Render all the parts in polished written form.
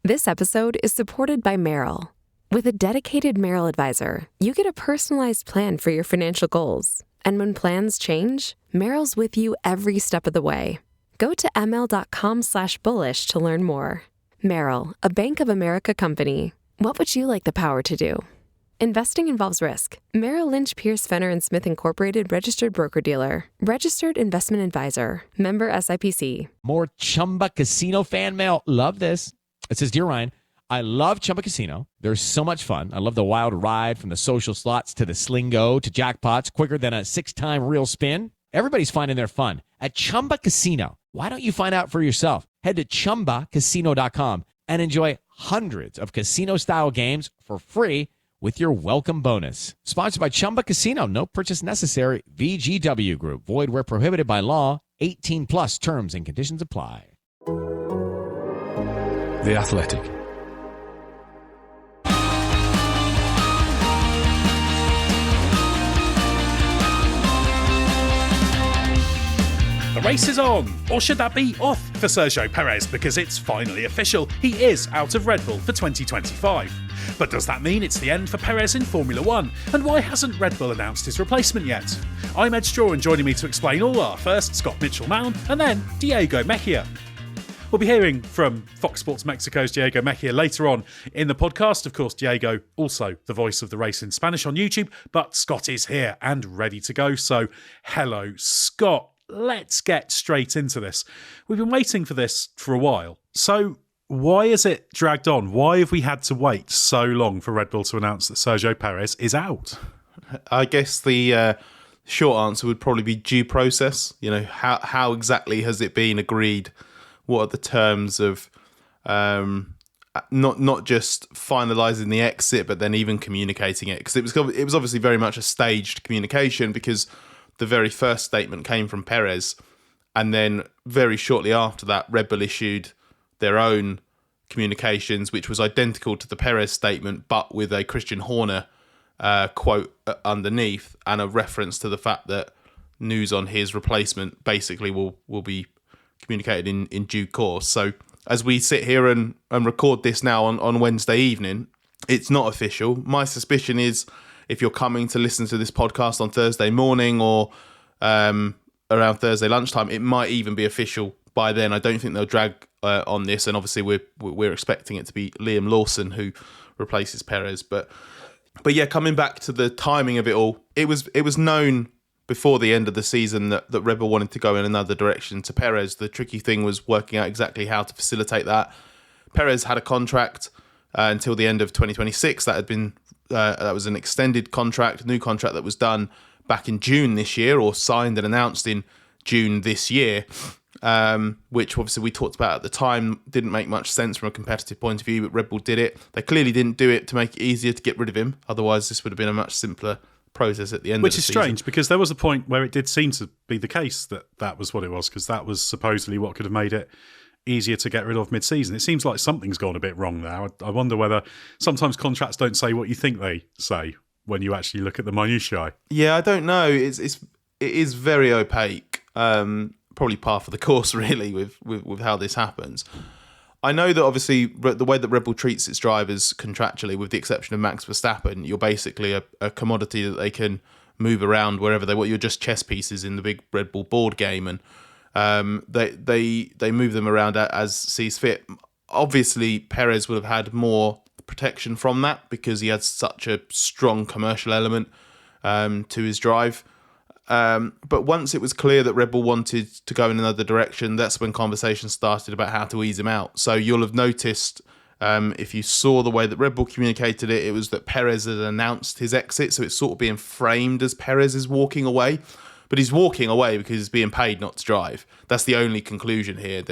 This episode is supported by Merill. With a dedicated Merill advisor, you get a personalized plan for your financial goals. And when plans change, Merrill's with you every step of the way. Go to ml.com/bullish to learn more. Merill, a Bank of America company. What would you like the power to do? Investing involves risk. Merrill Lynch, Pierce, Fenner & Smith Incorporated, registered broker-dealer. Registered investment advisor. Member SIPC. More Chumba Casino fan mail. Love this. It says, Dear Ryan, I love Chumba Casino. There's so much fun. I love the wild ride from the social slots to the Slingo to jackpots quicker than a 6-time real spin. Everybody's finding their fun at Chumba Casino. Why don't you find out for yourself? Head to ChumbaCasino.com and enjoy hundreds of casino-style games for free with your welcome bonus. Sponsored by Chumba Casino. No purchase necessary. VGW Group. Void where prohibited by law. 18 plus terms and conditions apply. The Athletic. The race is on, or should that be off for Sergio Perez, because it's finally official. He is out of Red Bull for 2025. But does that mean it's the end for Perez in Formula 1? And why hasn't Red Bull announced his replacement yet? I'm Edd Straw, and joining me to explain all are first Scott Mitchell-Malm and then Diego Mejia. We'll be hearing from Fox Sports Mexico's Diego Mejia later on in the podcast. Of course, Diego, also the voice of the race in Spanish on YouTube, but Scott is here and ready to go. So, hello, Scott. Let's get straight into this. We've been waiting for this for a while. So, why has it dragged on? Why have we had to wait so long for Red Bull to announce that Sergio Perez is out? I guess the short answer would probably be due process. You know, how exactly has it been agreed? What are the terms of not just finalising the exit, but then even communicating it? Because it was obviously very much a staged communication, because the very first statement came from Perez, and then very shortly after that, Red Bull issued their own communications, which was identical to the Perez statement, but with a Christian Horner quote underneath, and a reference to the fact that news on his replacement basically will be communicated in due course. So as we sit here and record this now on Wednesday evening, it's not official. My suspicion is, if you're coming to listen to this podcast on Thursday morning or around Thursday lunchtime, it might even be official by then. I don't think they'll drag on this, and obviously we're expecting it to be Liam Lawson who replaces Perez. But yeah, coming back to the timing of it all, it was known before the end of the season that Red Bull wanted to go in another direction to Perez. The tricky thing was working out exactly how to facilitate that. Perez had a contract until the end of 2026. That was an extended contract, new contract that was done back in June this year, or signed and announced in June this year, which obviously we talked about at the time didn't make much sense from a competitive point of view, but Red Bull did it. They clearly didn't do it to make it easier to get rid of him. Otherwise, this would have been a much simpler process at the end of the season. Which is strange, because there was a point where it did seem to be the case that was what it was, because that was supposedly what could have made it easier to get rid of mid-season. It seems like something's gone a bit wrong now. I wonder whether sometimes contracts don't say what you think they say when you actually look at the minutiae. Yeah, I don't know. It is very opaque. Probably par for the course, really, with how this happens. I know that obviously the way that Red Bull treats its drivers contractually, with the exception of Max Verstappen, you're basically a commodity that they can move around wherever they want. You're just chess pieces in the big Red Bull board game, and they move them around as sees fit. Obviously, Perez would have had more protection from that because he had such a strong commercial element to his drive. But once it was clear that Red Bull wanted to go in another direction, that's when conversations started about how to ease him out. So you'll have noticed, if you saw the way that Red Bull communicated it, it was that Perez had announced his exit, so it's sort of being framed as Perez is walking away. But he's walking away because he's being paid not to drive. That's the only conclusion here.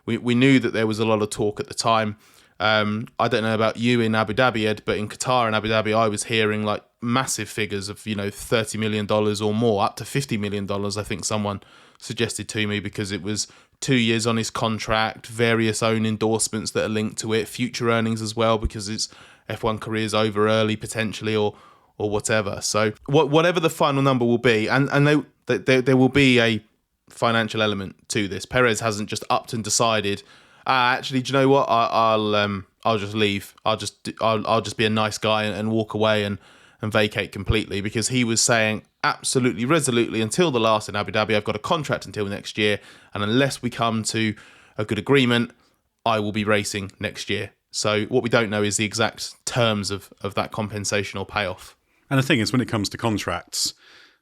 We knew that there was a lot of talk at the time. I don't know about you in Abu Dhabi, Ed, but in Qatar and Abu Dhabi, I was hearing like massive figures of, $30 million or more, up to $50 million, I think someone suggested to me, because it was 2 years on his contract, various own endorsements that are linked to it, future earnings as well, because his F1 career is over early potentially, or whatever. So whatever the final number will be, and there will be a financial element to this. Perez hasn't just upped and decided, actually, do you know what? I'll just leave. I'll just be a nice guy and walk away and vacate completely, because he was saying absolutely resolutely until the last in Abu Dhabi, I've got a contract until next year, and unless we come to a good agreement, I will be racing next year. So what we don't know is the exact terms of that compensation or payoff. And the thing is, when it comes to contracts,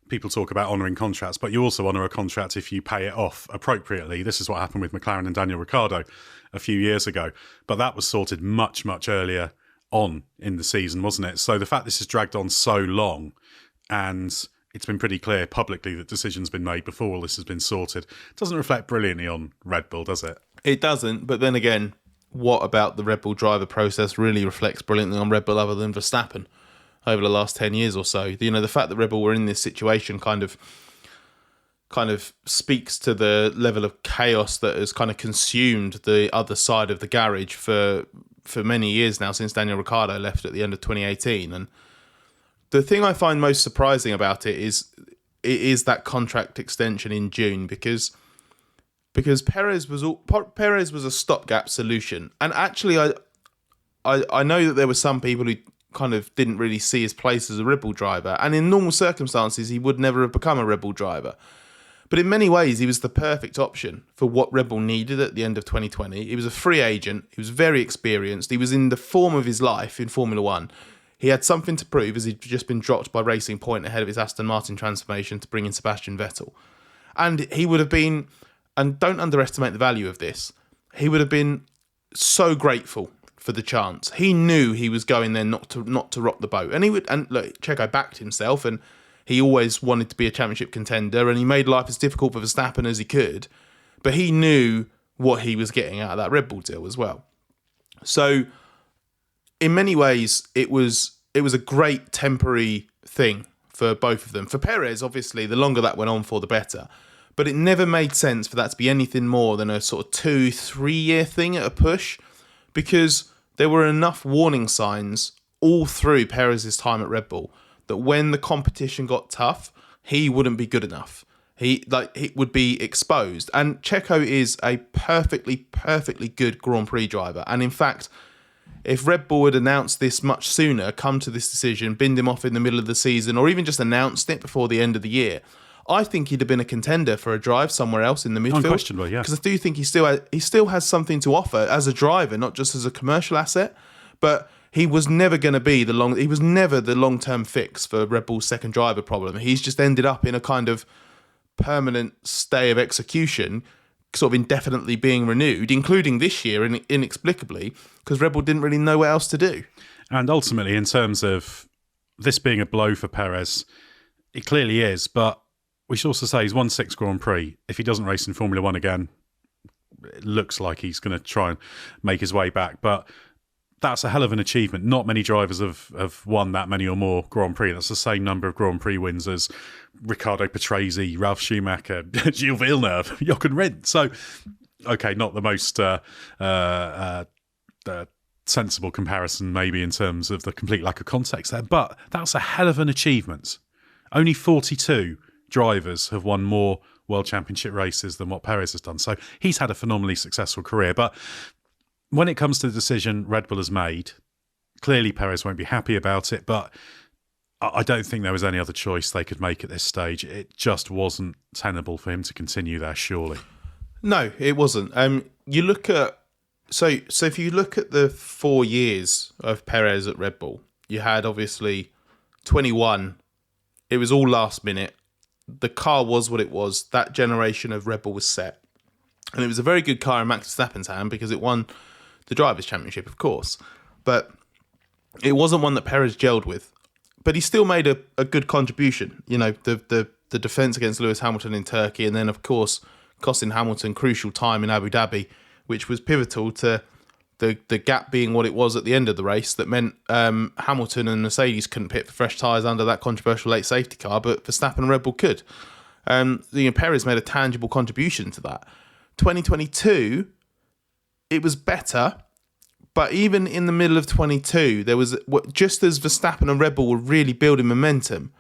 people talk about honouring contracts, but you also honour a contract if you pay it off appropriately. This is what happened with McLaren and Daniel Ricciardo a few years ago. But that was sorted much, much earlier on in the season, wasn't it? So the fact this has dragged on so long, and it's been pretty clear publicly that decisions been made before all this has been sorted, doesn't reflect brilliantly on Red Bull, does it? It doesn't, but then again, what about the Red Bull driver process really reflects brilliantly on Red Bull other than Verstappen over the last 10 years or so? You know, the fact that Red Bull were in this situation kind of speaks to the level of chaos that has kind of consumed the other side of the garage for many years now, since Daniel Ricciardo left at the end of 2018. And the thing I find most surprising about it is that contract extension in June, because Perez was a stopgap solution. And actually, I know that there were some people who kind of didn't really see his place as a Red Bull driver, and in normal circumstances he would never have become a Red Bull driver. But in many ways, he was the perfect option for what Red Bull needed at the end of 2020. He was a free agent. He was very experienced. He was in the form of his life in Formula One. He had something to prove, as he'd just been dropped by Racing Point ahead of his Aston Martin transformation to bring in Sebastian Vettel. And he would have been, and don't underestimate the value of this, he would have been so grateful for the chance. He knew he was going there not to rock the boat. And look, Checo backed himself, and he always wanted to be a championship contender, and he made life as difficult for Verstappen as he could. But he knew what he was getting out of that Red Bull deal as well. So, in many ways, it was a great temporary thing for both of them. For Perez, obviously, the longer that went on for, the better. But it never made sense for that to be anything more than a sort of 2-3 year thing at a push, because there were enough warning signs all through Perez's time at Red Bull that when the competition got tough, he wouldn't be good enough. He would be exposed. And Checo is a perfectly good Grand Prix driver. And in fact, if Red Bull had announced this much sooner, come to this decision, binned him off in the middle of the season, or even just announced it before the end of the year, I think he'd have been a contender for a drive somewhere else in the midfield. Unquestionably, yeah. Because I do think he still has something to offer as a driver, not just as a commercial asset. But he was never going to be the long-term fix for Red Bull's second driver problem. He's just ended up in a kind of permanent stay of execution, sort of indefinitely being renewed, including this year inexplicably, because Red Bull didn't really know what else to do. And ultimately, in terms of this being a blow for Perez, it clearly is, but we should also say he's won 6 Grand Prix. If he doesn't race in Formula One again, it looks like he's going to try and make his way back. But that's a hell of an achievement. Not many drivers have won that many or more Grand Prix. That's the same number of Grand Prix wins as Riccardo Patrese, Ralf Schumacher, Gilles Villeneuve, Jochen Rindt. So, okay, not the most sensible comparison maybe in terms of the complete lack of context there, but that's a hell of an achievement. Only 42 drivers have won more World Championship races than what Perez has done. So he's had a phenomenally successful career. But when it comes to the decision Red Bull has made, clearly Perez won't be happy about it, but I don't think there was any other choice they could make at this stage. It just wasn't tenable for him to continue there, surely. No, it wasn't. You look at so if you look at the 4 years of Perez at Red Bull, you had obviously 21. It was all last minute. The car was what it was. That generation of Red Bull was set. And it was a very good car in Max Verstappen's hand because it won the Drivers' Championship, of course. But it wasn't one that Perez gelled with. But he still made a good contribution. You know, the defence against Lewis Hamilton in Turkey, and then, of course, costing Hamilton crucial time in Abu Dhabi, which was pivotal to the gap being what it was at the end of the race. That meant Hamilton and Mercedes couldn't pit for fresh tyres under that controversial late safety car, but Verstappen and Red Bull could. Perez made a tangible contribution to that. 2022, it was better, but even in the middle of 22, there was, just as Verstappen and Red Bull were really building momentum,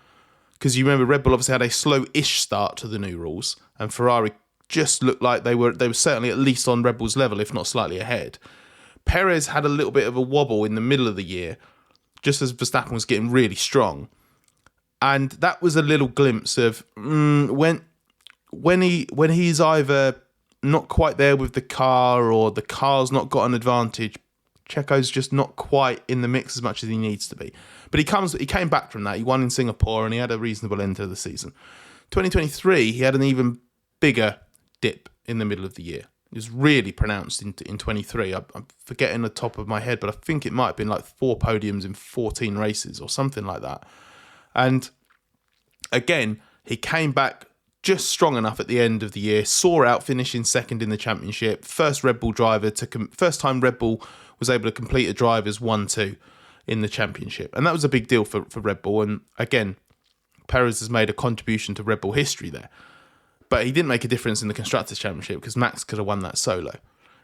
because you remember Red Bull obviously had a slow-ish start to the new rules, and Ferrari just looked like they were certainly at least on Red Bull's level, if not slightly ahead. Perez had a little bit of a wobble in the middle of the year, just as Verstappen was getting really strong. And that was a little glimpse of when he's either not quite there with the car or the car's not got an advantage, Checo's just not quite in the mix as much as he needs to be. But he came back from that. He won in Singapore and he had a reasonable end to the season. 2023, he had an even bigger dip in the middle of the year. It was really pronounced in 23. I'm forgetting the top of my head, but I think it might have been like 4 podiums in 14 races or something like that. And again, he came back just strong enough at the end of the year, saw out finishing second in the championship, first time Red Bull was able to complete a driver's 1-2 in the championship. And that was a big deal for Red Bull. And again, Perez has made a contribution to Red Bull history there. But he didn't make a difference in the Constructors' Championship because Max could have won that solo.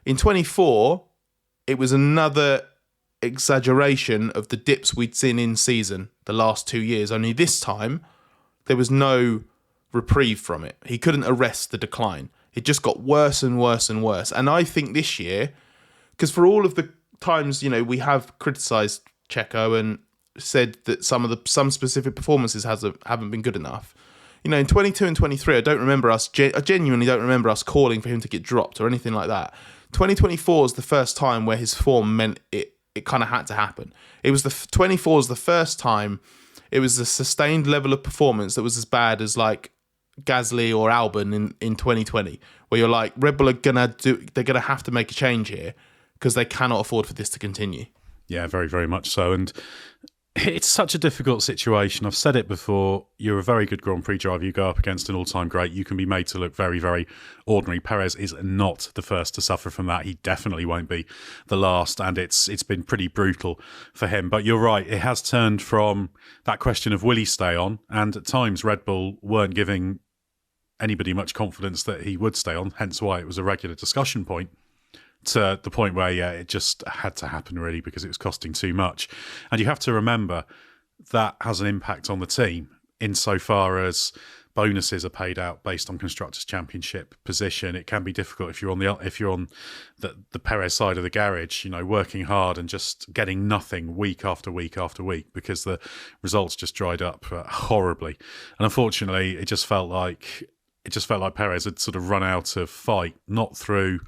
In 24, it was another exaggeration of the dips we'd seen in season the last 2 years. Only this time, there was no reprieve from it. He couldn't arrest the decline. It just got worse and worse and worse. And I think this year, because for all of the times, we have criticised Checo and said that some specific performances haven't been good enough. In 22 and 23, I genuinely don't remember us calling for him to get dropped or anything like that. 2024 is the first time where his form meant it kind of had to happen. 24 is the first time it was a sustained level of performance that was as bad as like Gasly or Albon in 2020, where you're like, Red Bull they're gonna have to make a change here because they cannot afford for this to continue. Yeah, very, very much so. And it's such a difficult situation. I've said it before. You're a very good Grand Prix driver. You go up against an all-time great. You can be made to look very, very ordinary. Perez is not the first to suffer from that. He definitely won't be the last, and it's been pretty brutal for him. But you're right. It has turned from that question of will he stay on, and at times Red Bull weren't giving anybody much confidence that he would stay on, hence why it was a regular discussion point, to the point where, it just had to happen really because it was costing too much. And you have to remember that has an impact on the team insofar as bonuses are paid out based on Constructors' Championship position. It can be difficult if you're on the Perez side of the garage, working hard and just getting nothing week after week after week because the results just dried up horribly. And unfortunately, it just felt like Perez had sort of run out of fight, not through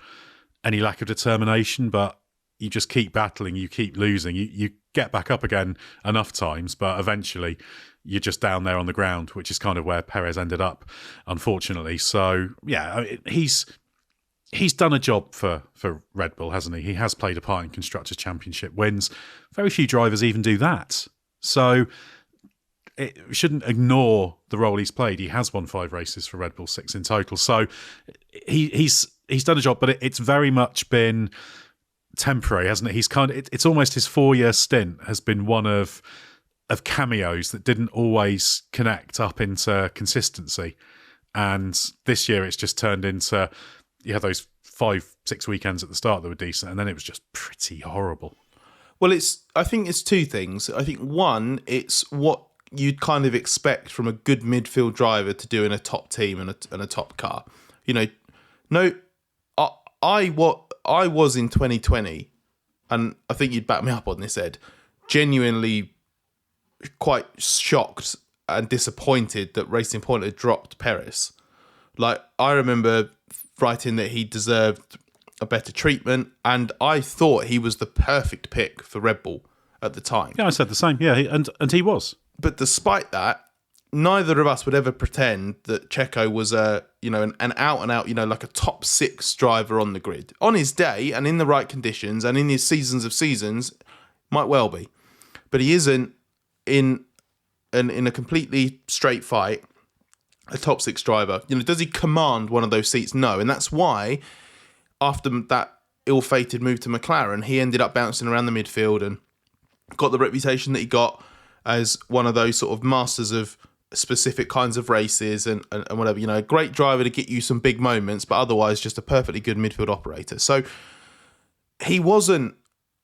any lack of determination, but you just keep battling, you keep losing, you get back up again enough times, but eventually you're just down there on the ground, which is kind of where Perez ended up, unfortunately. So, he's done a job for Red Bull, hasn't he? He has played a part in Constructors' Championship wins. Very few drivers even do that. So it shouldn't ignore the role he's played. He has won 5 races for Red Bull, 6 in total. So he's done a job, but it's very much been temporary, hasn't it? It's almost his 4-year stint has been one of cameos that didn't always connect up into consistency. And this year it's just turned into, you had those 5-6 weekends at the start that were decent, and then it was just pretty horrible. Well, I think it's 2 things. I think one, it's what you'd kind of expect from a good midfield driver to do in a top team and a top car. I was in 2020, and I think you'd back me up on this, Ed, genuinely quite shocked and disappointed that Racing Point had dropped Perez. Like, I remember writing that he deserved a better treatment, and I thought he was the perfect pick for Red Bull at the time. Yeah, I said the same. Yeah, and he was. But despite that, neither of us would ever pretend that Checo was an out and out, like a top 6 driver on the grid. On his day and in the right conditions and in his seasons of seasons, might well be. But he isn't in a completely straight fight, a top 6 driver. Does he command one of those seats? No. And that's why after that ill-fated move to McLaren, he ended up bouncing around the midfield and got the reputation that he got as one of those sort of masters of specific kinds of races and whatever, a great driver to get you some big moments, but otherwise just a perfectly good midfield operator. So he wasn't,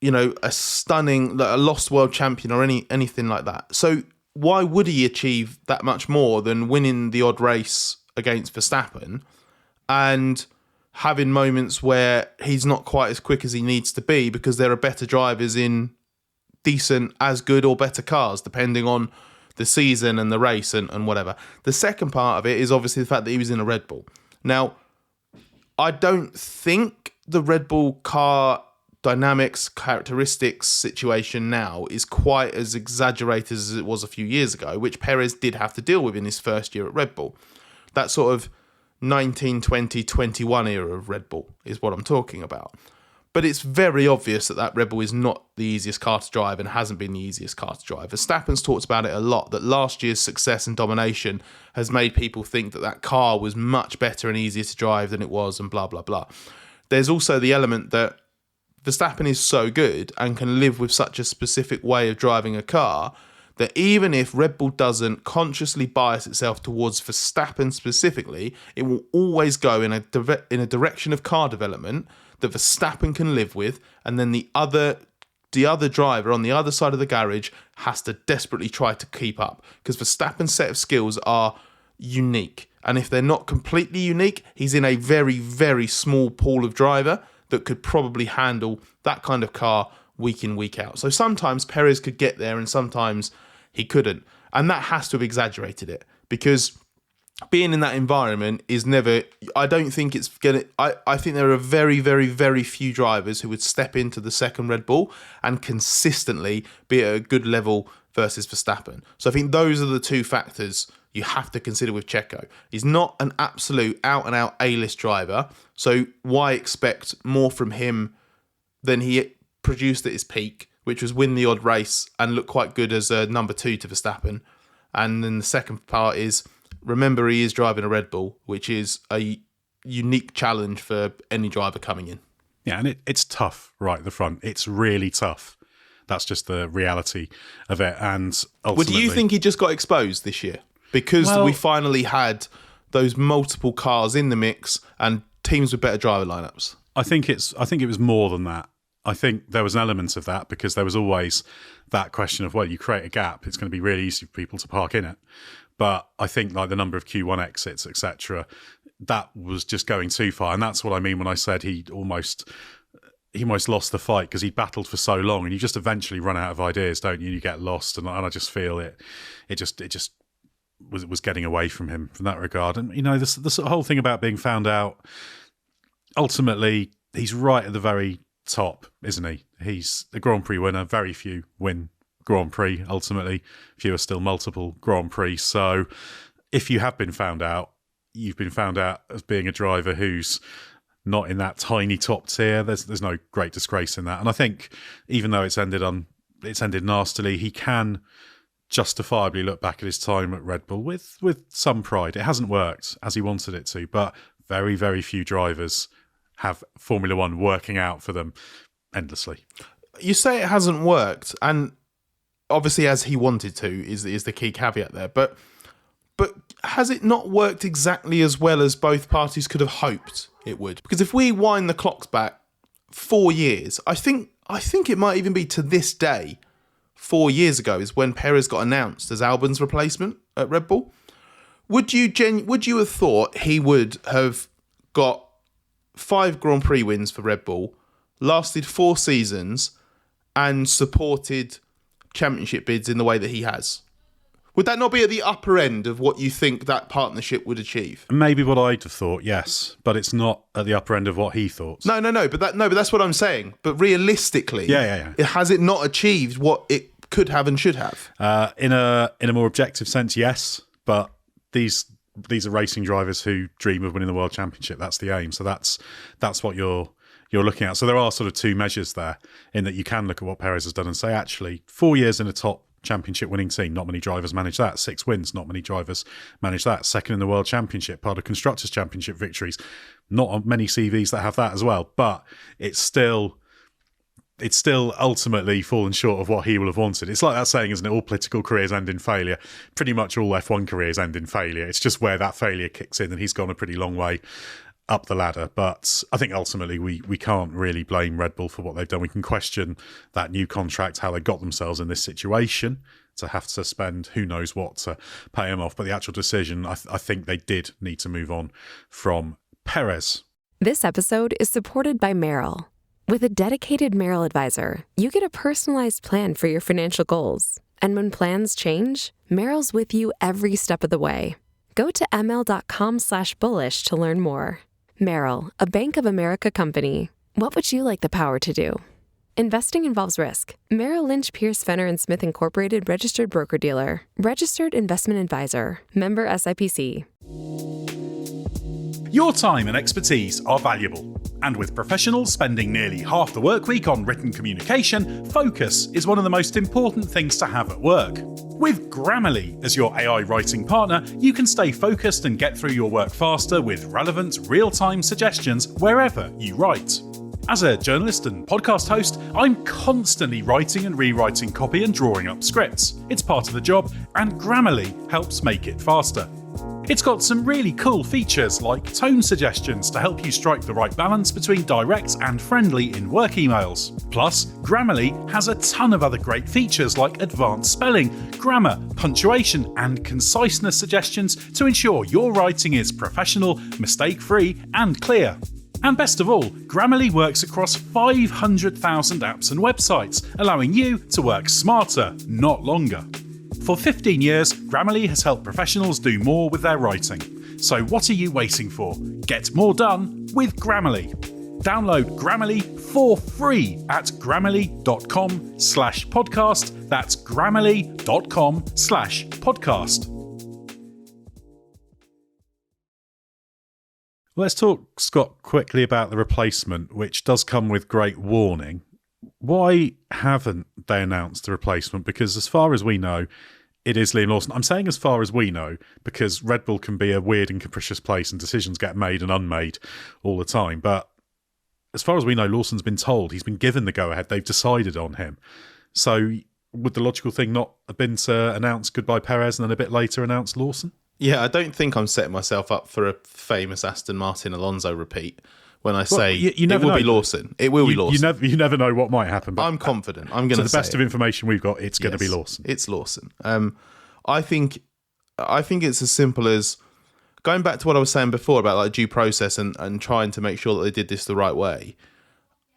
a stunning, a lost world champion or anything like that. So why would he achieve that much more than winning the odd race against Verstappen and having moments where he's not quite as quick as he needs to be because there are better drivers in decent, as good or better cars, depending on the season and the race and whatever. The second part of it is obviously the fact that he was in a Red Bull. Now, I don't think the Red Bull car dynamics, characteristics situation now is quite as exaggerated as it was a few years ago, which Perez did have to deal with in his first year at Red Bull. That sort of 19, 20, 21 era of Red Bull is what I'm talking about. But it's very obvious that Red Bull is not the easiest car to drive and hasn't been the easiest car to drive. Verstappen's talked about it a lot, that last year's success and domination has made people think that car was much better and easier to drive than it was, and blah, blah, blah. There's also the element that Verstappen is so good and can live with such a specific way of driving a car that even if Red Bull doesn't consciously bias itself towards Verstappen specifically, it will always go in a direction of car development that Verstappen can live with, and then the other driver on the other side of the garage has to desperately try to keep up, because Verstappen's set of skills are unique. And if they're not completely unique, he's in a very, very small pool of driver that could probably handle that kind of car week in, week out. So sometimes Perez could get there and sometimes he couldn't. And that has to have exaggerated it, because being in that environment is never, I don't think it's going to, I think there are very, very, very few drivers who would step into the second Red Bull and consistently be at a good level versus Verstappen. So I think those are the two factors you have to consider with Checo. He's not an absolute out-and-out A-list driver, so why expect more from him than he produced at his peak, which was win the odd race and look quite good as a number 2 to Verstappen. And then the second part is, remember, he is driving a Red Bull, which is a unique challenge for any driver coming in. Yeah, and it's tough right at the front. It's really tough. That's just the reality of it. And ultimately, well, do you think he just got exposed this year? Because we finally had those multiple cars in the mix and teams with better driver lineups. I think it was more than that. I think there was an element of that, because there was always that question of, well, you create a gap, it's going to be really easy for people to park in it. But I think like the number of Q1 exits, etc., that was just going too far. And that's what I mean when I said he almost lost the fight, because he battled for so long, and you just eventually run out of ideas, don't you? You get lost, and I just feel it just was getting away from him from that regard. And, you know, the whole thing about being found out, ultimately, he's right at the very top, isn't he? He's a Grand Prix winner. Very few win Grand Prix, ultimately. Fewer still multiple Grand Prix. So if you have been found out, you've been found out as being a driver who's not in that tiny top tier. There's no great disgrace in that. And I think even though it's ended nastily, he can justifiably look back at his time at Red Bull with some pride. It hasn't worked as he wanted it to, but very, very few drivers have Formula One working out for them endlessly. You say it hasn't worked, and obviously as he wanted to is the key caveat there, but has it not worked exactly as well as both parties could have hoped it would? Because if we wind the clocks back 4 years, I think it might even be to this day, 4 years ago is when Perez got announced as Albon's replacement at Red Bull. Would you have thought he would have got 5 Grand Prix wins for Red Bull, lasted 4 seasons, and supported championship bids in the way that he has? Would that not be at the upper end of what you think that partnership would achieve? Maybe what I'd have thought, yes, but it's not at the upper end of what he thought. No, but that's what I'm saying. But realistically, has it not achieved what it could have and should have? In a more objective sense, yes, but these are racing drivers who dream of winning the World Championship. That's the aim. So that's what you're looking at. So there are sort of two measures there, in that you can look at what Perez has done and say, actually, 4 years in a top championship winning team, not many drivers manage that. 6 wins, not many drivers manage that. Second in the World Championship, part of Constructors' Championship victories, not many CVs that have that as well. But it's still ultimately fallen short of what he will have wanted. It's like that saying, isn't it? All political careers end in failure. Pretty much all F1 careers end in failure. It's just where that failure kicks in, and he's gone a pretty long way up the ladder. But I think ultimately we can't really blame Red Bull for what they've done. We can question that new contract, how they got themselves in this situation to have to spend who knows what to pay him off. But the actual decision, I think they did need to move on from Perez. This episode is supported by Merill. With a dedicated Merill advisor, you get a personalized plan for your financial goals. And when plans change, Merrill's with you every step of the way. Go to ml.com/bullish to learn more. Merill, a Bank of America company. What would you like the power to do? Investing involves risk. Merrill Lynch, Pierce, Fenner & Smith Incorporated, registered broker-dealer. Registered investment advisor. Member SIPC. Your time and expertise are valuable. And with professionals spending nearly half the workweek on written communication, focus is one of the most important things to have at work. With Grammarly as your AI writing partner, you can stay focused and get through your work faster with relevant, real-time suggestions wherever you write. As a journalist and podcast host, I'm constantly writing and rewriting copy and drawing up scripts. It's part of the job, and Grammarly helps make it faster. It's got some really cool features like tone suggestions to help you strike the right balance between direct and friendly in work emails. Plus, Grammarly has a ton of other great features like advanced spelling, grammar, punctuation, and conciseness suggestions to ensure your writing is professional, mistake-free, and clear. And best of all, Grammarly works across 500,000 apps and websites, allowing you to work smarter, not longer. For 15 years, Grammarly has helped professionals do more with their writing. So what are you waiting for? Get more done with Grammarly. Download Grammarly for free at grammarly.com/podcast. That's grammarly.com/podcast. Let's talk, Scott, quickly about the replacement, which does come with great warning. Why haven't they announced the replacement? Because as far as we know, it is Liam Lawson. I'm saying as far as we know, because Red Bull can be a weird and capricious place and decisions get made and unmade all the time. But as far as we know, Lawson's been told, he's been given the go-ahead, they've decided on him. So would the logical thing not have been to announce goodbye Perez and then a bit later announce Lawson? Yeah, I don't think I'm setting myself up for a famous Aston Martin Alonso repeat when I say you never it will know. be Lawson. It will be Lawson. You never know what might happen. But I'm confident. I'm going to the say best of information we've got, it's going to be Lawson. It's Lawson. I think it's as simple as going back to what I was saying before about like due process and trying to make sure that they did this the right way.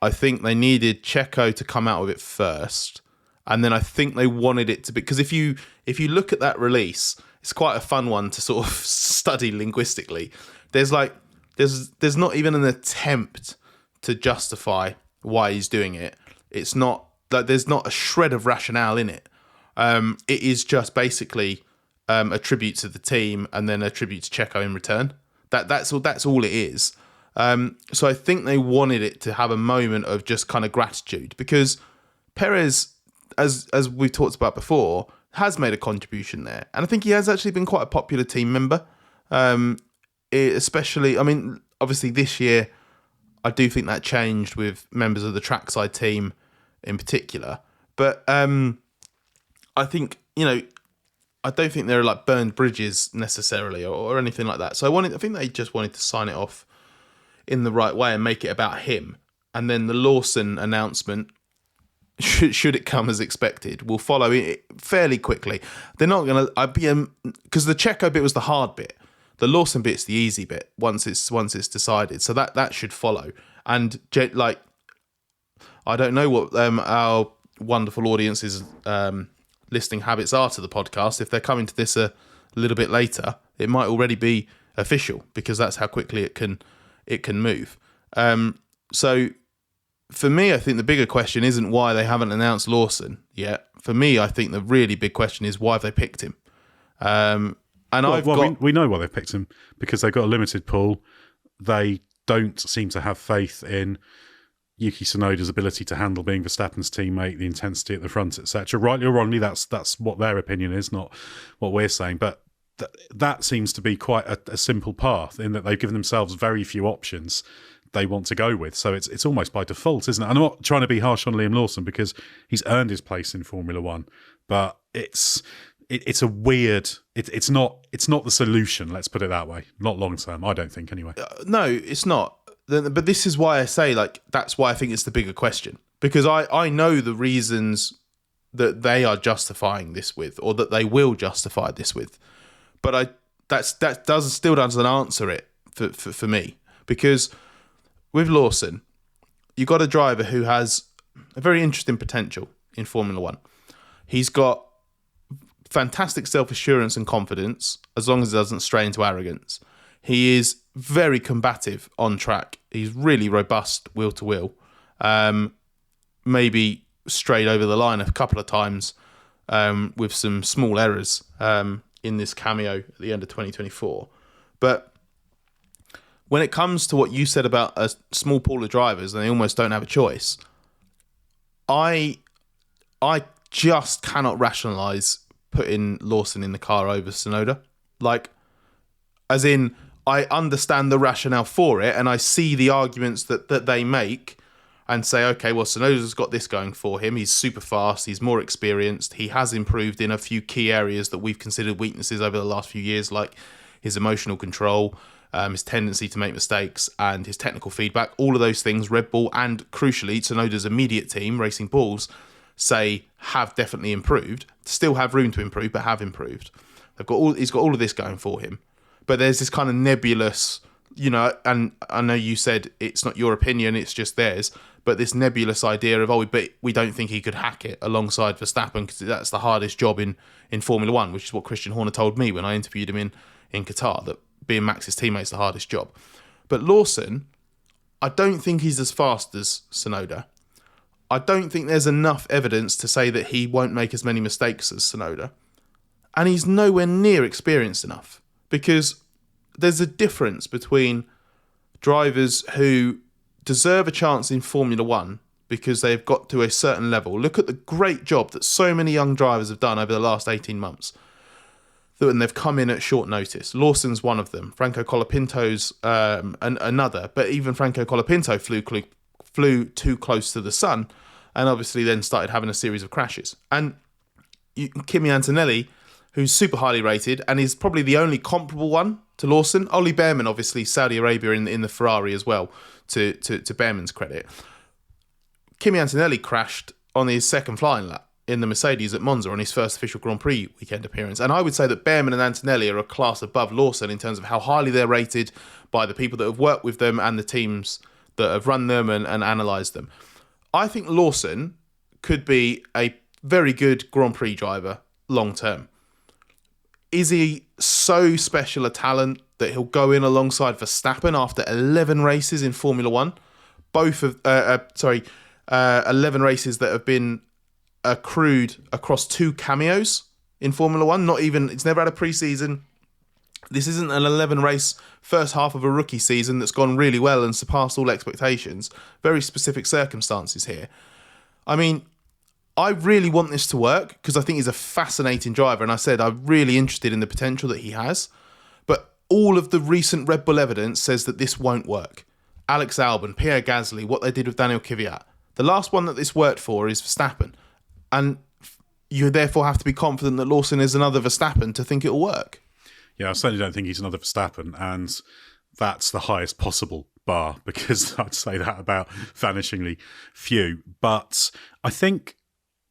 I think they needed Checo to come out with it first, and then I think they wanted it to be, because if you look at that release, it's quite a fun one to sort of study linguistically. There's not even an attempt to justify why he's doing it. It's not like there's not a shred of rationale in it. It is just basically a tribute to the team and then a tribute to Checo in return. That's all it is. So I think they wanted it to have a moment of just kind of gratitude, because Perez, as we've talked about before, has made a contribution there, and I think he has actually been quite a popular team member. Especially, I mean, obviously this year, I do think that changed with members of the trackside team in particular. But I think, I don't think there are like burned bridges necessarily or anything like that. So I think they just wanted to sign it off in the right way and make it about him. And then the Lawson announcement, should it come as expected, will follow it fairly quickly. They're not going to, because the Checo bit was the hard bit. The Lawson bit's the easy bit once it's decided. So that should follow. And I don't know what our wonderful audience's listening habits are to the podcast. If they're coming to this a little bit later, it might already be official, because that's how quickly it can move. So for me, I think the bigger question isn't why they haven't announced Lawson yet. For me, I think the really big question is why have they picked him? We know why they've picked him, because they've got a limited pool. They don't seem to have faith in Yuki Tsunoda's ability to handle being Verstappen's teammate, the intensity at the front, etc. Rightly or wrongly, that's what their opinion is, not what we're saying. But that seems to be quite a simple path, in that they've given themselves very few options they want to go with. So it's almost by default, isn't it? And I'm not trying to be harsh on Liam Lawson, because he's earned his place in Formula One, but it's a weird. It's not the solution. Let's put it that way. Not long term, I don't think. Anyway, no, it's not. But this is why I say, like, that's why I think it's the bigger question, because I know the reasons that they are justifying this with, or that they will justify this with, but that still doesn't answer it for me, because with Lawson, you got a driver who has a very interesting potential in Formula One. He's got fantastic self-assurance and confidence, as long as it doesn't stray into arrogance. He is very combative on track. He's really robust wheel to wheel. Maybe strayed over the line a couple of times with some small errors in this cameo at the end of 2024. But when it comes to what you said about a small pool of drivers and they almost don't have a choice, I just cannot rationalise putting Lawson in the car over Tsunoda. Like, as in, I understand the rationale for it and I see the arguments that they make and say, okay, well, Tsunoda's got this going for him. He's super fast. He's more experienced. He has improved in a few key areas that we've considered weaknesses over the last few years, like his emotional control, his tendency to make mistakes, and his technical feedback. All of those things, Red Bull and, crucially, Tsunoda's immediate team, Racing Bulls, say have definitely improved. Still have room to improve, but have improved. He's got all of this going for him. But there's this kind of nebulous, and I know you said it's not your opinion, it's just theirs, but this nebulous idea of, but we don't think he could hack it alongside Verstappen because that's the hardest job in Formula One, which is what Christian Horner told me when I interviewed him in Qatar, that being Max's teammate is the hardest job. But Lawson, I don't think he's as fast as Tsunoda. I don't think there's enough evidence to say that he won't make as many mistakes as Tsunoda. And he's nowhere near experienced enough, because there's a difference between drivers who deserve a chance in Formula One because they've got to a certain level. Look at the great job that so many young drivers have done over the last 18 months. And they've come in at short notice. Lawson's one of them. Franco Colapinto's another. But even Franco Colapinto flew too close to the sun and obviously then started having a series of crashes. And Kimi Antonelli, who's super highly rated and is probably the only comparable one to Lawson. Ollie Behrman, obviously, Saudi Arabia in the Ferrari as well, to Behrman's credit. Kimi Antonelli crashed on his second flying lap in the Mercedes at Monza on his first official Grand Prix weekend appearance. And I would say that Behrman and Antonelli are a class above Lawson in terms of how highly they're rated by the people that have worked with them and the teams that have run them and analysed them. I think Lawson could be a very good Grand Prix driver long term. Is he so special a talent that he'll go in alongside Verstappen after 11 races in Formula One? 11 races that have been accrued across 2 cameos in Formula One. It's never had a pre-season. This isn't an 11 race first half of a rookie season that's gone really well and surpassed all expectations. Very specific circumstances here. I mean, I really want this to work because I think he's a fascinating driver. And I said I'm really interested in the potential that he has. But all of the recent Red Bull evidence says that this won't work. Alex Albon, Pierre Gasly, what they did with Daniel Kvyat. The last one that this worked for is Verstappen. And you therefore have to be confident that Lawson is another Verstappen to think it'll work. Yeah, I certainly don't think he's another Verstappen, and that's the highest possible bar, because I'd say that about vanishingly few. But I think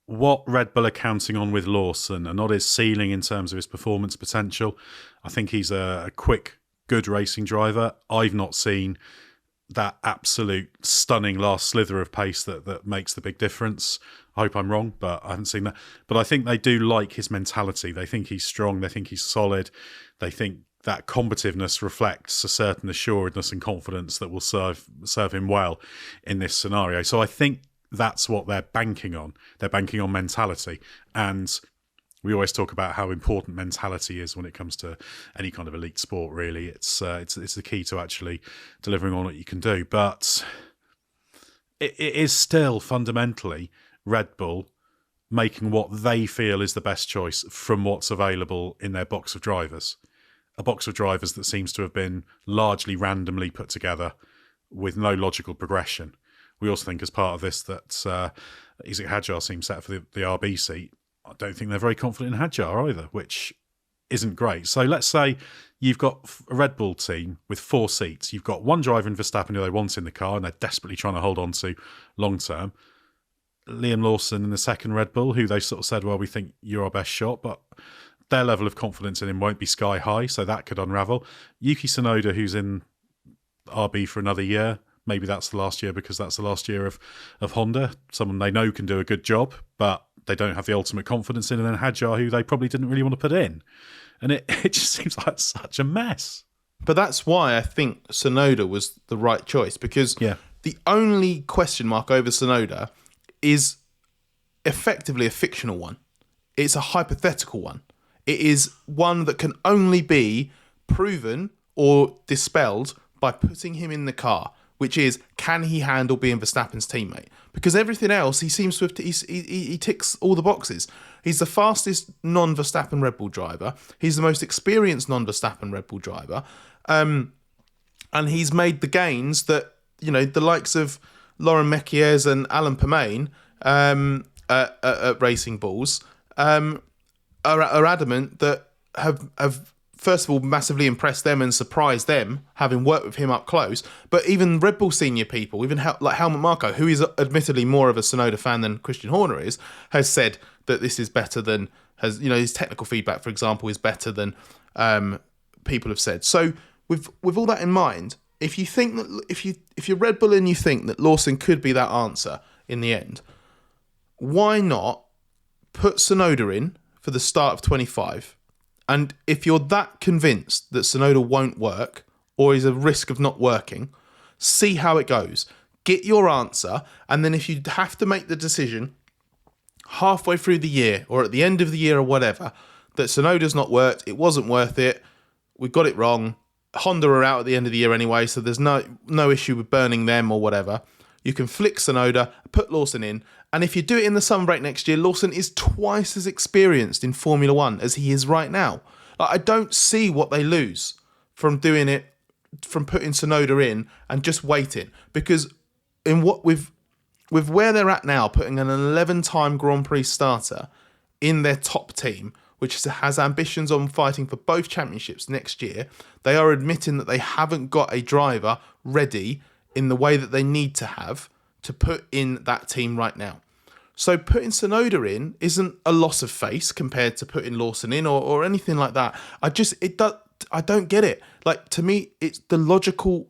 what Red Bull are counting on with Lawson and not his ceiling in terms of his performance potential, I think he's a quick, good racing driver. I've not seen that absolute stunning last slither of pace that makes the big difference. I hope I'm wrong, but I haven't seen that. But I think they do like his mentality. They think he's strong. They think he's solid. They think that combativeness reflects a certain assuredness and confidence that will serve him well in this scenario. So I think that's what they're banking on. They're banking on mentality. And we always talk about how important mentality is when it comes to any kind of elite sport, really. It's the key to actually delivering on what you can do. But it is still fundamentally Red Bull making what they feel is the best choice from what's available in their box of drivers. A box of drivers that seems to have been largely randomly put together with no logical progression. We also think as part of this that Isaac Hadjar seems set for the RB seat. I don't think they're very confident in Hadjar either, which isn't great. So let's say you've got a Red Bull team with 4 seats. You've got one driver in Verstappen who they want in the car and they're desperately trying to hold on to long term. Liam Lawson in the second Red Bull, who they sort of said, well, we think you're our best shot, but their level of confidence in him won't be sky high, so that could unravel. Yuki Tsunoda, who's in RB for another year, maybe that's the last year because that's the last year of Honda, someone they know can do a good job, but they don't have the ultimate confidence in, and then Hadjar, who they probably didn't really want to put in. And it just seems like such a mess. But that's why I think Tsunoda was the right choice, because the only question mark over Tsunoda is effectively a fictional one. It's a hypothetical one. It is one that can only be proven or dispelled by putting him in the car, which is, can he handle being Verstappen's teammate? Because everything else, he seems to have, he ticks all the boxes. He's the fastest non-Verstappen Red Bull driver. He's the most experienced non-Verstappen Red Bull driver. And he's made the gains that, the likes of Laurent Mekies and Alain Permain at Racing Bulls are adamant that have first of all massively impressed them and surprised them, having worked with him up close. But even Red Bull senior people, even like Helmut Marko, who is admittedly more of a Tsunoda fan than Christian Horner is, has said that this is better than, his technical feedback, for example, is better than people have said. So with all that in mind, if you think that if you're Red Bull and you think that Lawson could be that answer in the end, why not put Tsunoda in for the start of 25? And if you're that convinced that Tsunoda won't work or is a risk of not working, see how it goes. Get your answer, and then if you have to make the decision halfway through the year or at the end of the year or whatever, that Tsunoda's not worked, it wasn't worth it, we got it wrong, Honda are out at the end of the year anyway, so there's no issue with burning them or whatever, you can flick Tsunoda, put Lawson in, and if you do it in the summer break next year, Lawson is twice as experienced in Formula One as he is right now. Like, I don't see what they lose from doing it, from putting Tsunoda in and just waiting. Because with where they're at now, putting an 11-time Grand Prix starter in their top team, which has ambitions on fighting for both championships next year, they are admitting that they haven't got a driver ready in the way that they need to have to put in that team right now. So putting Tsunoda in isn't a loss of face compared to putting Lawson in or anything like that. I don't get it. Like, to me, it's the logical.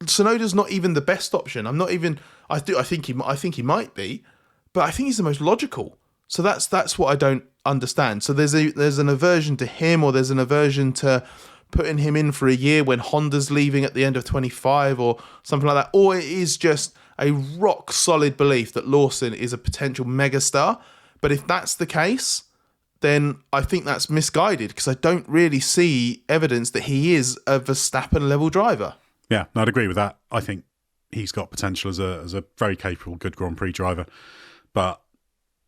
Tsunoda's not even the best option. I think he might be, but I think he's the most logical. So that's what I don't understand. So there's an aversion to him, or there's an aversion to putting him in for a year when Honda's leaving at the end of 25 or something like that. Or it is just a rock solid belief that Lawson is a potential megastar. But if that's the case, then I think that's misguided, because I don't really see evidence that he is a Verstappen level driver. Yeah, no, I'd agree with that. I think he's got potential as a very capable, good Grand Prix driver. But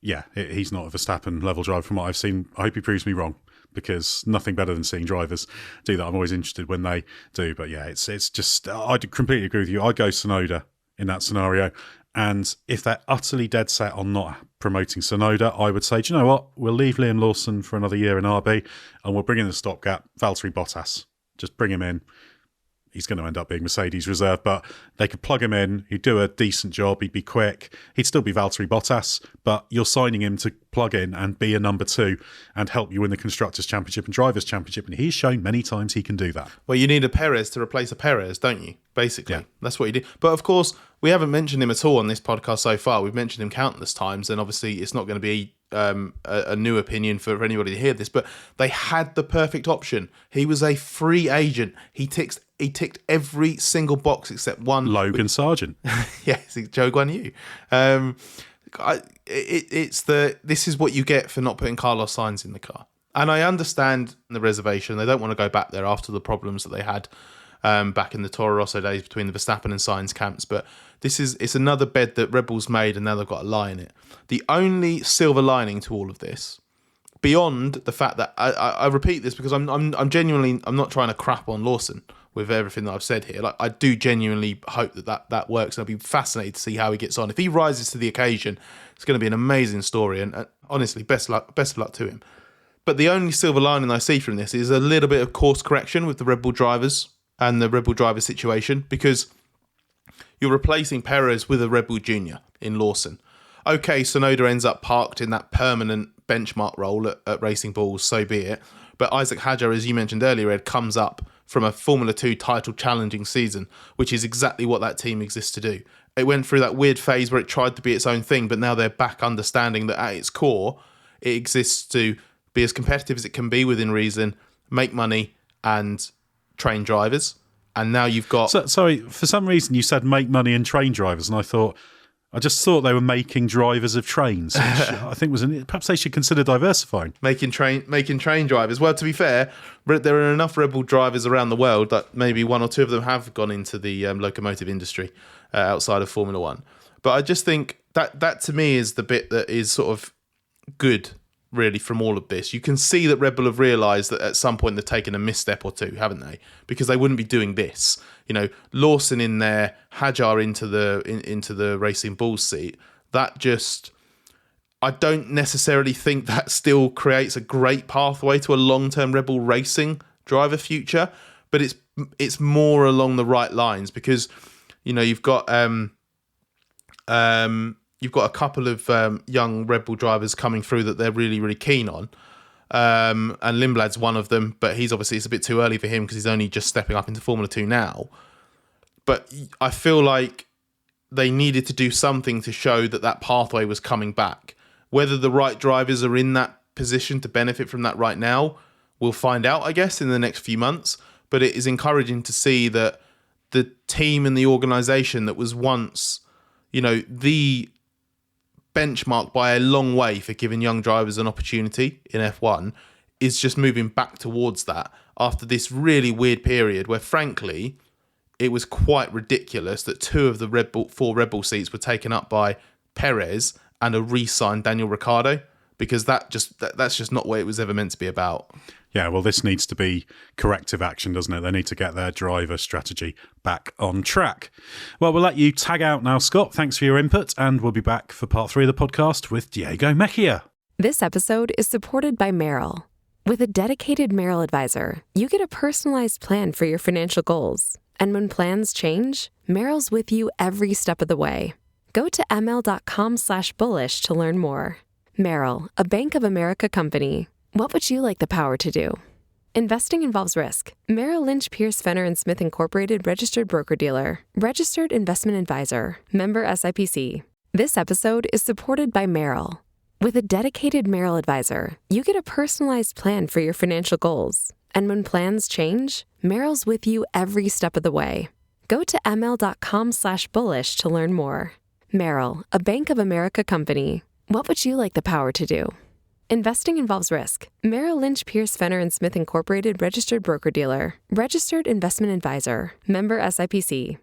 yeah, he's not a Verstappen level driver from what I've seen. I hope he proves me wrong, because nothing better than seeing drivers do that. I'm always interested when they do. But yeah, it's just, I completely agree with you. I'd go Tsunoda in that scenario. And if they're utterly dead set on not promoting Tsunoda, I would say, do you know what? We'll leave Liam Lawson for another year in RB, and we'll bring in the stopgap, Valtteri Bottas. Just bring him in. He's going to end up being Mercedes reserve, but they could plug him in. He'd do a decent job. He'd be quick. He'd still be Valtteri Bottas, but you're signing him to plug in and be a number two and help you win the Constructors' Championship and Drivers' Championship. And he's shown many times he can do that. Well, you need a Perez to replace a Perez, don't you? Basically, yeah. That's what you do. But of course, we haven't mentioned him at all on this podcast so far. We've mentioned him countless times, and obviously it's not going to be a new opinion for anybody to hear this, but they had the perfect option. He was a free agent. He ticked every single box except one. Logan Sargent. Yes, Joe Guan Yu. This is what you get for not putting Carlos Sainz in the car. And I understand the reservation. They don't want to go back there after the problems that they had back in the Toro Rosso days between the Verstappen and Sainz camps. But it's another bed that Red Bull's made, and now they've got a lie in it. The only silver lining to all of this, beyond the fact that I repeat this because I'm genuinely, I'm not trying to crap on Lawson with everything that I've said here. Like, I do genuinely hope that works, and I'll be fascinated to see how he gets on. If he rises to the occasion, it's going to be an amazing story, and honestly, best of luck to him. But the only silver lining I see from this is a little bit of course correction with the Red Bull drivers and the Red Bull driver situation, because you're replacing Perez with a Red Bull Junior in Lawson. Okay, Tsunoda ends up parked in that permanent benchmark role at Racing Bulls, so be it. But Isaac Hadjar, as you mentioned earlier, Ed, comes up from a Formula 2 title challenging season, which is exactly what that team exists to do. It went through that weird phase where it tried to be its own thing, but now they're back understanding that at its core, it exists to be as competitive as it can be within reason, make money, and train drivers. And now you've got... Sorry, for some reason you said make money and train drivers, and I just thought they were making drivers of trains, which I think perhaps they should consider diversifying. Making train drivers. Well, to be fair, there are enough Red Bull drivers around the world that maybe one or two of them have gone into the locomotive industry outside of Formula One. But I just think that to me is the bit that is sort of good, really, from all of this. You can see that Red Bull have realised that at some point they've taken a misstep or two, haven't they? Because they wouldn't be doing this. You know, Lawson in there, Hadjar into the Racing Bulls seat. That just, I don't necessarily think that still creates a great pathway to a long-term Red Bull Racing driver future, but it's more along the right lines because, you know, you've got a couple of young Red Bull drivers coming through that they're really, really keen on. And Lindblad's one of them, but it's a bit too early for him because he's only just stepping up into Formula 2 now. But I feel like they needed to do something to show that pathway was coming back. Whether the right drivers are in that position to benefit from that right now, we'll find out, I guess, in the next few months. But it is encouraging to see that the team and the organisation that was once, you know, the benchmark by a long way for giving young drivers an opportunity in F1 is just moving back towards that after this really weird period where, frankly, it was quite ridiculous that two of the four Red Bull seats were taken up by Perez and a re-signed Daniel Ricciardo, because that's just not what it was ever meant to be about. Yeah, well, this needs to be corrective action, doesn't it? They need to get their driver strategy back on track. Well, we'll let you tag out now, Scott. Thanks for your input, and we'll be back for part 3 of the podcast with Diego Mejia. This episode is supported by Merill. With a dedicated Merill advisor, you get a personalized plan for your financial goals. And when plans change, Merrill's with you every step of the way. Go to ml.com/bullish to learn more. Merill, a Bank of America company. What would you like the power to do? Investing involves risk. Merrill Lynch, Pierce, Fenner & Smith Incorporated, registered broker-dealer. Registered investment advisor. Member SIPC. This episode is supported by Merill. With a dedicated Merill advisor, you get a personalized plan for your financial goals. And when plans change, Merrill's with you every step of the way. Go to ml.com/bullish to learn more. Merill, a Bank of America company. What would you like the power to do? Investing involves risk. Merrill Lynch, Pierce, Fenner & Smith Incorporated, registered broker-dealer. Registered investment advisor. Member SIPC.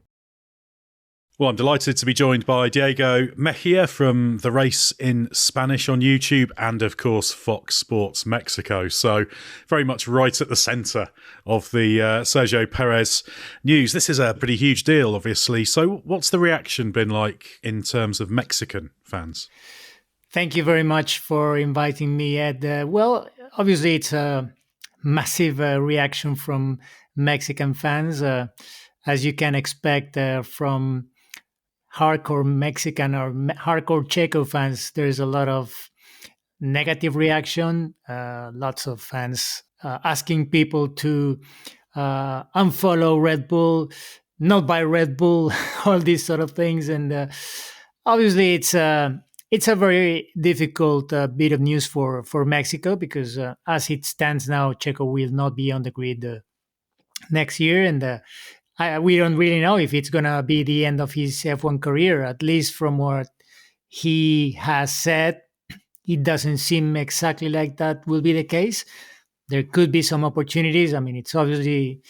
Well, I'm delighted to be joined by Diego Mejia from The Race in Spanish on YouTube and, of course, Fox Sports Mexico. So very much right at the centre of the Sergio Perez news. This is a pretty huge deal, obviously. So what's the reaction been like in terms of Mexican fans? Thank you very much for inviting me, Ed. Well, obviously, it's a massive reaction from Mexican fans, as you can expect from hardcore Mexican or hardcore Checo fans. There's a lot of negative reaction, lots of fans asking people to unfollow Red Bull, not buy Red Bull, all these sort of things. And obviously, it's a very difficult bit of news for Mexico because as it stands now, Checo will not be on the grid next year. And we don't really know if it's going to be the end of his F1 career, at least from what he has said. It doesn't seem exactly like that will be the case. There could be some opportunities. I mean, it's obviously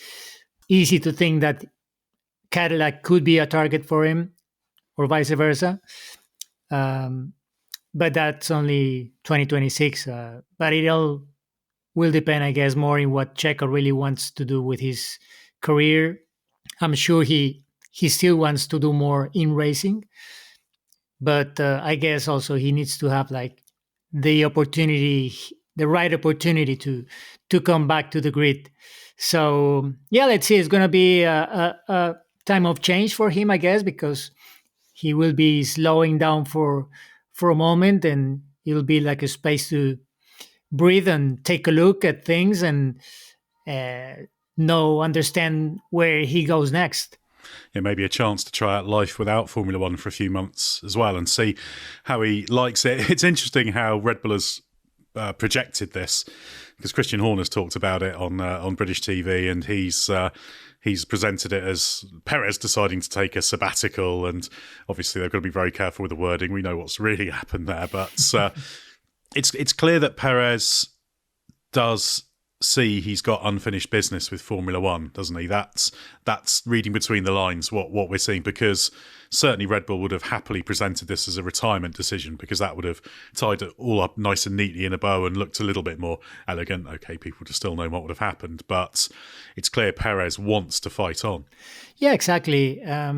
easy to think that Cadillac could be a target for him or vice versa. But that's only 2026. But it all will depend, I guess, more in what Checo really wants to do with his career. I'm sure he still wants to do more in racing. But I guess also he needs to have like the right opportunity to come back to the grid. So yeah, let's see. It's going to be a time of change for him, I guess, because he will be slowing down for a moment, and it'll be like a space to breathe and take a look at things and understand where he goes next. Yeah, maybe a chance to try out life without Formula One for a few months as well and see how he likes it. It's interesting how Red Bull has projected this, because Christian Horner's talked about it on British TV, and he's presented it as Perez deciding to take a sabbatical, and obviously they've got to be very careful with the wording. We know what's really happened there, but it's clear that Perez does see he's got unfinished business with Formula One, doesn't he? That's reading between the lines what we're seeing, because certainly Red Bull would have happily presented this as a retirement decision, because that would have tied it all up nice and neatly in a bow and looked a little bit more elegant. Okay, people would have still known what would have happened, but it's clear Perez wants to fight on. Yeah, exactly. I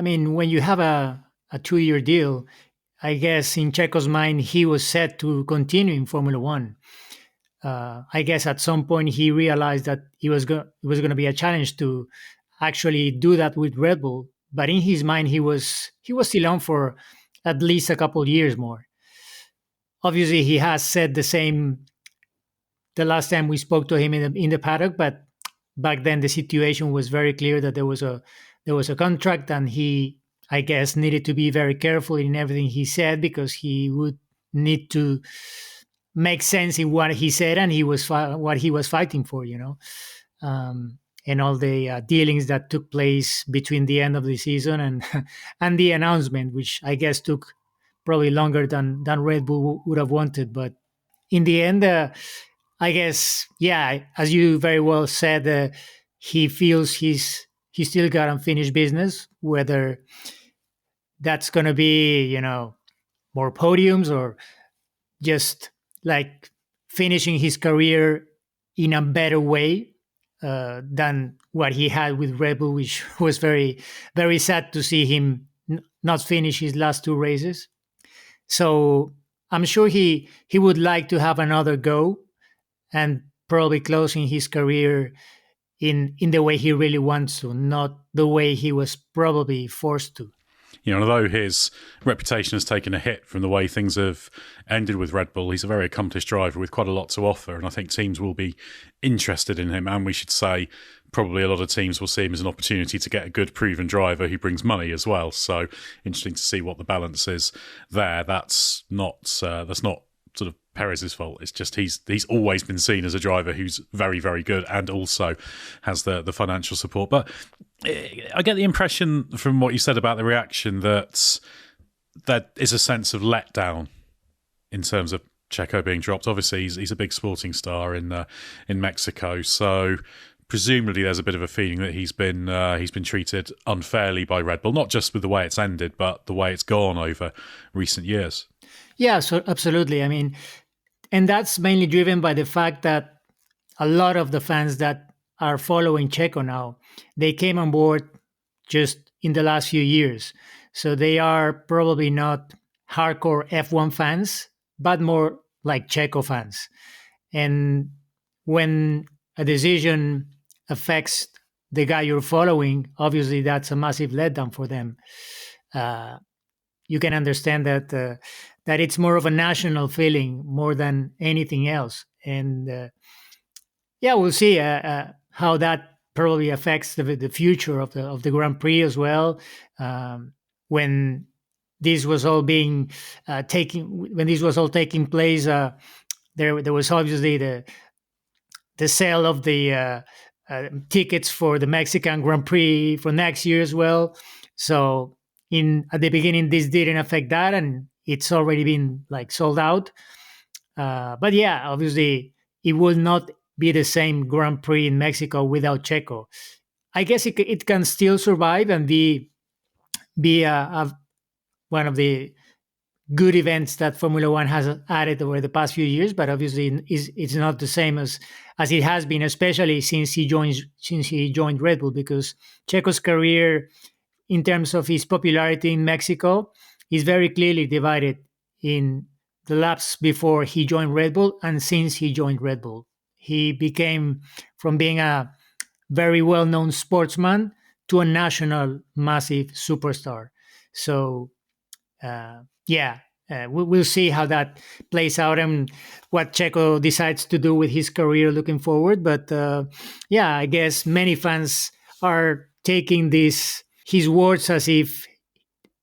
mean, when you have a 2-year deal, I guess in Checo's mind, he was set to continue in Formula One. I guess at some point he realized that it was going to be a challenge to actually do that with Red Bull. But in his mind, he was still on for at least a couple of years more. Obviously, he has said the same the last time we spoke to him in the paddock. But back then, the situation was very clear that there was a contract, and he, I guess, needed to be very careful in everything he said, because he would need to make sense in what he said and what he was fighting for, and all the dealings that took place between the end of the season and the announcement, which I guess took probably longer than Red Bull would have wanted. But in the end, I guess, yeah, as you very well said, he feels he's still got unfinished business, whether that's going to be, more podiums or just like finishing his career in a better way than what he had with Red Bull, which was very, very sad to see him not finish his last 2 races. So I'm sure he would like to have another go and probably closing his career in the way he really wants to, not the way he was probably forced to. Although his reputation has taken a hit from the way things have ended with Red Bull, he's a very accomplished driver with quite a lot to offer, and I think teams will be interested in him, and we should say probably a lot of teams will see him as an opportunity to get a good proven driver who brings money as well. So interesting to see what the balance is there. That's not sort of Perez's fault. It's just he's always been seen as a driver who's very, very good and also has the financial support. But I get the impression from what you said about the reaction that there is a sense of letdown in terms of Checo being dropped. Obviously, he's a big sporting star in Mexico, so presumably there's a bit of a feeling that he's been treated unfairly by Red Bull, not just with the way it's ended, but the way it's gone over recent years. Yeah, so absolutely. I mean, and that's mainly driven by the fact that a lot of the fans that are following Checo now, they came on board just in the last few years. So they are probably not hardcore F1 fans, but more like Checo fans. And when a decision affects the guy you're following, obviously that's a massive letdown for them. You can understand that it's more of a national feeling more than anything else. And we'll see how that probably affects the future of the Grand Prix as well. When this was all taking place, there was obviously the sale of the tickets for the Mexican Grand Prix for next year as well. So at the beginning, this didn't affect that, and it's already been like sold out. But yeah, obviously, it will not be the same Grand Prix in Mexico without Checo. I guess it can still survive and be one of the good events that Formula One has added over the past few years. But obviously, it's not the same as it has been, especially since he joined Red Bull, because Checo's career, in terms of his popularity in Mexico, is very clearly divided in the laps before he joined Red Bull and since he joined Red Bull. He became from being a very well-known sportsman to a national massive superstar. So, we'll see how that plays out and what Checo decides to do with his career looking forward. But yeah, I guess many fans are taking his words as if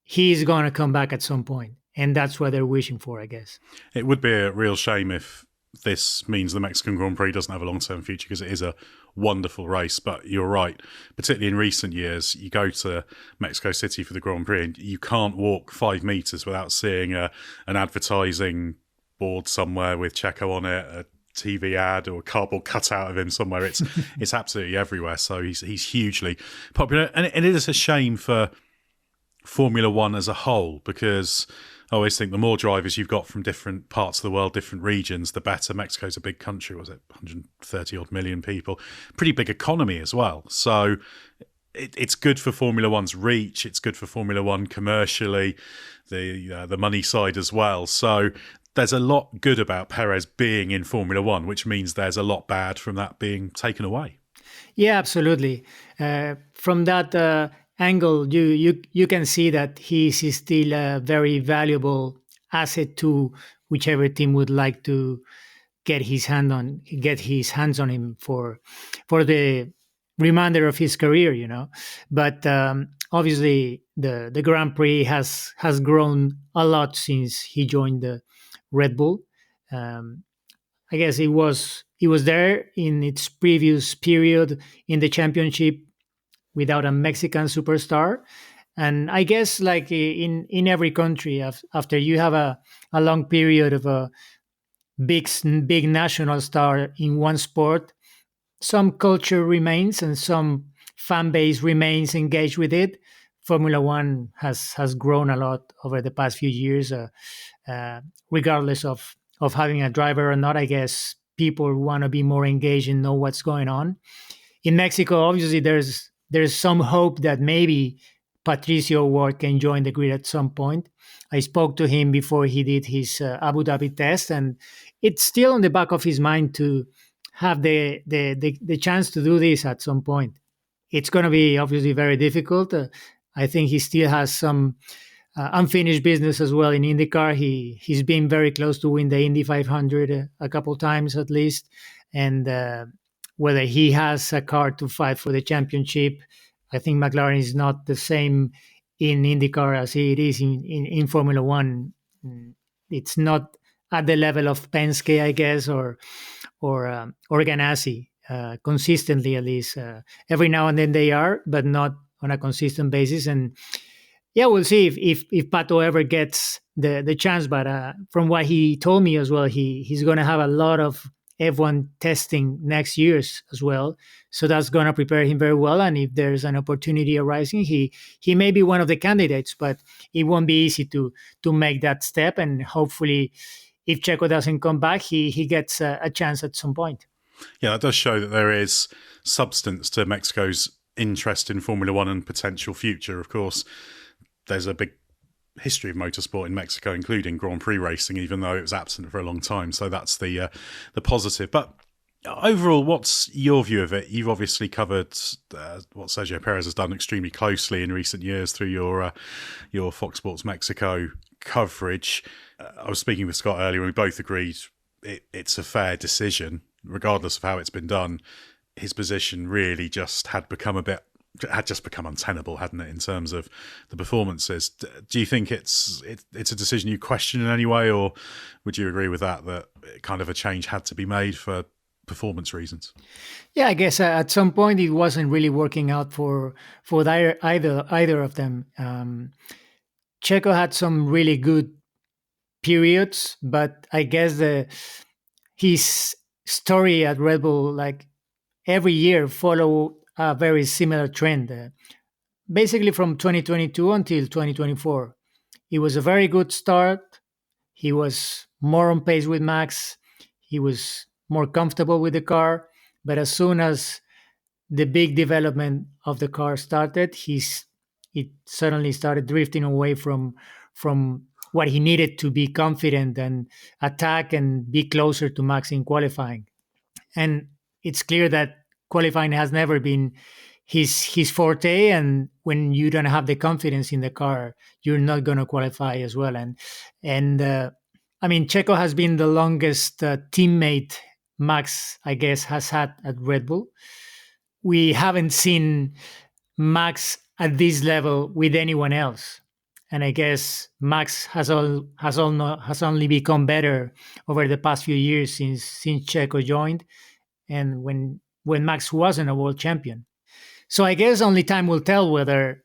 he's going to come back at some point, and that's what they're wishing for, I guess. It would be a real shame if this means the Mexican Grand Prix doesn't have a long-term future, because it is a wonderful race. But you're right, particularly in recent years, you go to Mexico City for the Grand Prix and you can't walk 5 meters without seeing an advertising board somewhere with Checo on it, a TV ad or a cardboard cutout of him somewhere. It's absolutely everywhere. So he's hugely popular, and it is a shame for Formula One as a whole, because I always think the more drivers you've got from different parts of the world, different regions, the better. Mexico's a big country, was it 130 odd million people? Pretty big economy as well. So it's good for Formula One's reach. It's good for Formula One commercially, the money side as well. So there's a lot good about Perez being in Formula One, which means there's a lot bad from that being taken away. Yeah, absolutely. From that angle, you can see that he's still a very valuable asset to whichever team would like to get his hands on him for the remainder of his career, But obviously, the Grand Prix has grown a lot since he joined the Red Bull. I guess it was there in its previous period in the championship without a Mexican superstar. And I guess like in every country, after you have a long period of a big national star in one sport, some culture remains and some fan base remains engaged with it. Formula One has grown a lot over the past few years, regardless of having a driver or not. I guess people want to be more engaged and know what's going on. In Mexico, obviously, there's some hope that maybe Patricio Ward can join the grid at some point. I spoke to him before he did his Abu Dhabi test, and it's still on the back of his mind to have the chance to do this at some point. It's going to be obviously very difficult. I think he still has some unfinished business as well in IndyCar. He's been very close to win the Indy 500 a couple times at least, and whether he has a car to fight for the championship, I think McLaren is not the same in IndyCar as it is in Formula One. It's not at the level of Penske, I guess, or Ganassi, consistently at least. Every now and then they are, but not on a consistent basis. And yeah, we'll see if Pato ever gets the chance. But from what he told me as well, he's going to have a lot of F1 testing next year as well. So that's going to prepare him very well. And if there's an opportunity arising, he may be one of the candidates, but it won't be easy to make that step. And hopefully, if Checo doesn't come back, he gets a chance at some point. Yeah, that does show that there is substance to Mexico's interest in Formula One and potential future. Of course, there's a big history of motorsport in Mexico, including Grand Prix racing, even though it was absent for a long time. So that's the positive. But overall, what's your view of it? You've obviously covered what Sergio Perez has done extremely closely in recent years through your Fox Sports Mexico coverage. I was speaking with Scott earlier, and we both agreed it's a fair decision, regardless of how it's been done. His position really just had become untenable, hadn't it, in terms of the performances? Do you think it's a decision you question in any way, or would you agree with that kind of a change had to be made for performance reasons? Yeah, I guess at some point it wasn't really working out for either of them. Checo had some really good periods, but I guess his story at Red Bull, like every year, follow a very similar trend. Basically, from 2022 until 2024, it was a very good start. He was more on pace with Max. He was more comfortable with the car. But as soon as the big development of the car started, it suddenly started drifting away from what he needed to be confident and attack and be closer to Max in qualifying. And it's clear that qualifying has never been his forte, and when you don't have the confidence in the car, you're not going to qualify as well. And I mean, Checo has been the longest teammate Max, I guess, has had at Red Bull. We haven't seen Max at this level with anyone else, and I guess Max has only become better over the past few years since Checo joined, and when Max wasn't a world champion. So I guess only time will tell whether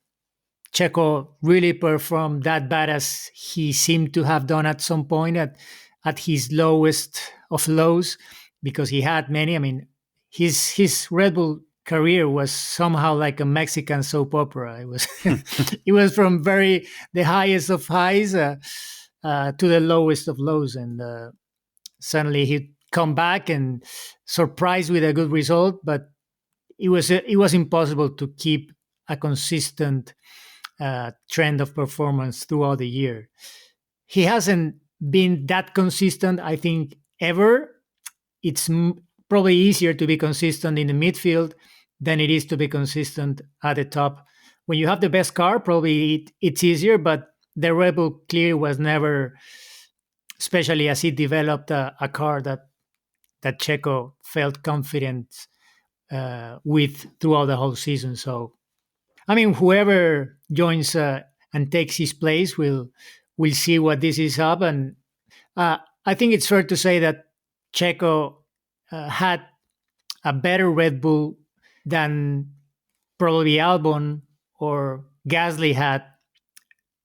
Checo really performed that bad as he seemed to have done at some point at his lowest of lows, because he had many. I mean, his Red Bull career was somehow like a Mexican soap opera. It was it was from the highest of highs to the lowest of lows, and suddenly he'd come back and surprise with a good result, but it was impossible to keep a consistent trend of performance throughout the year. He hasn't been that consistent, I think, ever. It's probably easier to be consistent in the midfield than it is to be consistent at the top. When you have the best car, probably it's easier, but the Red Bull clearly was never, especially as he developed a car that Checo felt confident with throughout the whole season. So, I mean, whoever joins and takes his place will see what this is up. And I think it's fair to say that Checo had a better Red Bull than probably Albon or Gasly had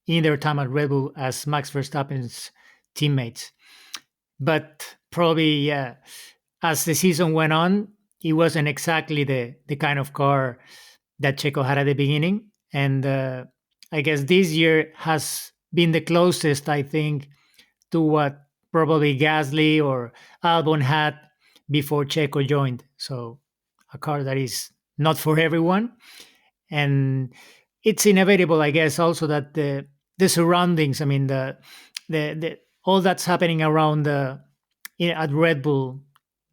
in their time at Red Bull as Max Verstappen's teammates. But probably as the season went on, it wasn't exactly the kind of car that Checo had at the beginning. And I guess this year has been the closest, I think, to what probably Gasly or Albon had before Checo joined. So a car that is not for everyone. And it's inevitable, I guess, also that the surroundings, I mean, the all that's happening around at Red Bull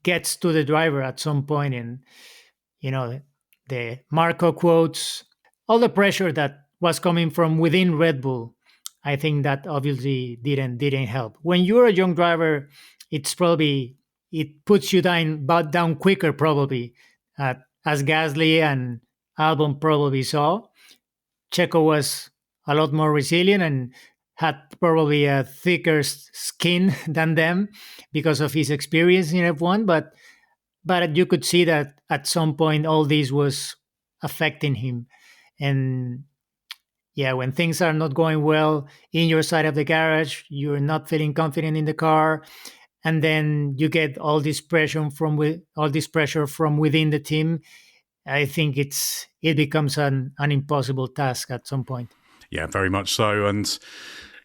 gets to the driver at some point. And, you know, the Marco quotes, all the pressure that was coming from within Red Bull, I think that obviously didn't help. When you're a young driver, it puts you down quicker, probably, as Gasly and Albon probably saw. Checo was a lot more resilient and had probably a thicker skin than them because of his experience in F1, but you could see that at some point all this was affecting him. And yeah, when things are not going well in your side of the garage, you're not feeling confident in the car, and then you get all this pressure from within the team. I think it becomes an impossible task at some point. Yeah, very much so. And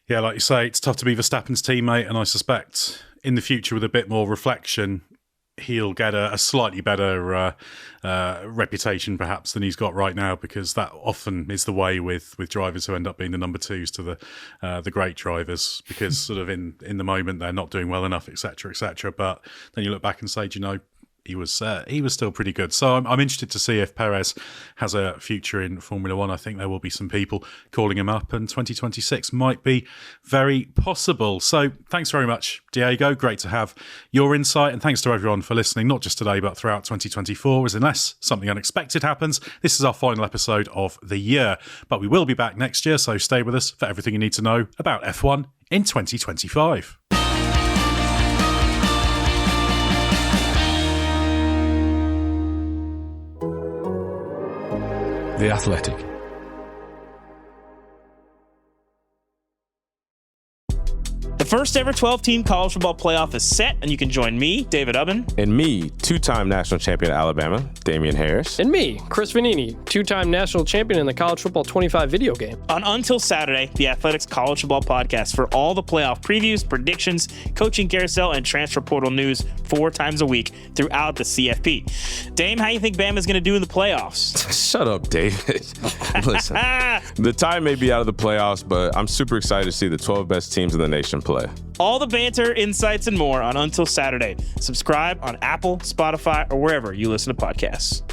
yeah, like you say, it's tough to be Verstappen's teammate, and I suspect in the future, with a bit more reflection, he'll get a slightly better reputation perhaps than he's got right now, because that often is the way with drivers who end up being the number twos to the great drivers, because sort of in the moment they're not doing well enough, etc. But then you look back and say, do you know, he was still pretty good. So I'm interested to see if Perez has a future in Formula One. I think there will be some people calling him up, and 2026 might be very possible. So thanks very much, Diego. Great to have your insight, and thanks to everyone for listening, not just today, but throughout 2024, as unless something unexpected happens, this is our final episode of the year. But we will be back next year, so stay with us for everything you need to know about F1 in 2025. The Athletic. The first ever 12-team college football playoff is set, and you can join me, David Ubben. And me, two-time national champion of Alabama, Damian Harris. And me, Chris Vanini, two-time national champion in the College Football 25 video game. On Until Saturday, the Athletics College Football Podcast, for all the playoff previews, predictions, coaching carousel, and transfer portal news 4 times a week throughout the CFP. Dame, how you think Bama's going to do in the playoffs? Shut up, David. Listen, the time may be out of the playoffs, but I'm super excited to see the 12 best teams in the nation play. All the banter, insights, and more on Until Saturday. Subscribe on Apple, Spotify, or wherever you listen to podcasts.